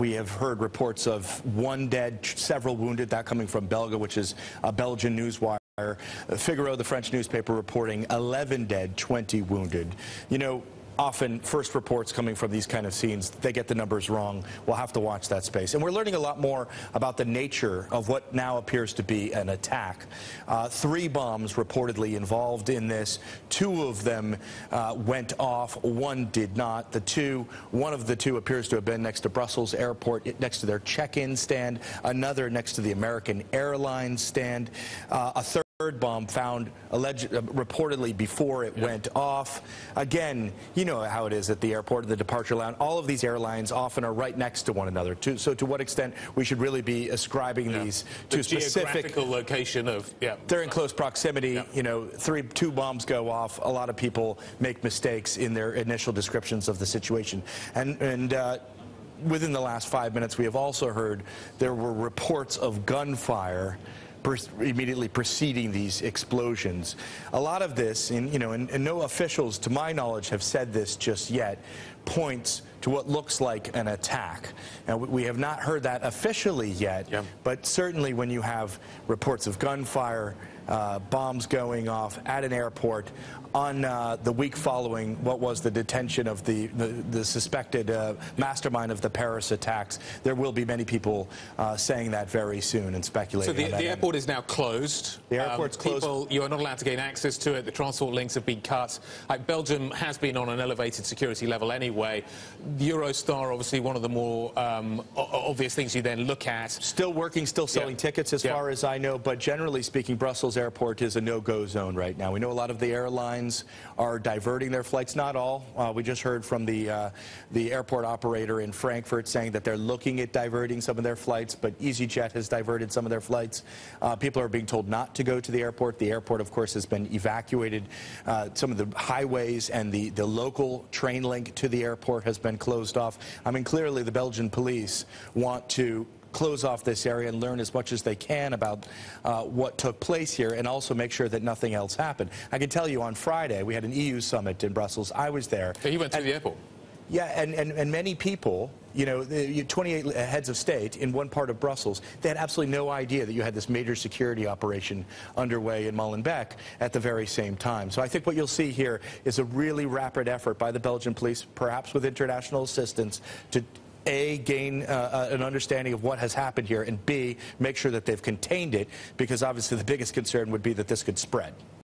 We have heard reports of 1 dead, several wounded, that coming from Belga, which is a Belgian news wire. Figaro, the French newspaper, reporting 11 dead, 20 wounded. You know, often first reports coming from these kind of scenes, they get the numbers wrong. We'll have to watch that space. And we're learning a lot more about the nature of what now appears to be an attack. 3 bombs reportedly involved in this. 2 of them went off. 1 did not. One of the 2 appears to have been next to Brussels airport, next to their check-in stand. Another next to the American Airlines stand. A third bomb found reportedly before it went off. Again, you know how it is at the airport, the departure lounge. All of these airlines often are right next to one another. So to what extent we should really be ascribing these to specific geographical location of they're in close proximity. You know, 2 bombs go off. A lot of people make mistakes in their initial descriptions of the situation, and within the last 5 minutes, we have also heard there were reports of gunfire immediately preceding these explosions. A lot of this, and no officials, to my knowledge, have said this just yet, points to what looks like an attack. Now, we have not heard that officially yet, but certainly when you have reports of gunfire, bombs going off at an airport on the week following what was the detention of the suspected mastermind of the Paris attacks, there will be many people saying that very soon and speculating. So the airport is now closed. The airport's closed. You're not allowed to gain access to it. The transport links have been cut. Belgium has been on an elevated security level anyway. Eurostar, obviously, one of the more obvious things you then look at. Still working, still selling tickets as far as I know, but generally speaking, Brussels airport is a no-go zone right now. We know a lot of the airlines are diverting their flights. Not all. We just heard from the airport operator in Frankfurt saying that they're looking at diverting some of their flights, but EasyJet has diverted some of their flights. People are being told not to go to the airport. The airport, of course, has been evacuated. Some of the highways and the local train link to the airport has been closed off. I mean, clearly the Belgian police want to close off this area and learn as much as they can about what took place here, and also make sure that nothing else happened. I can tell you on Friday we had an EU summit in Brussels. I was there. So you went to the airport? Yeah, and many people, 28 heads of state in one part of Brussels, they had absolutely no idea that you had this major security operation underway in Molenbeek at the very same time. So I think what you'll see here is a really rapid effort by the Belgian police, perhaps with international assistance, to A, gain an understanding of what has happened here, and B, make sure that they've contained it, because obviously the biggest concern would be that this could spread.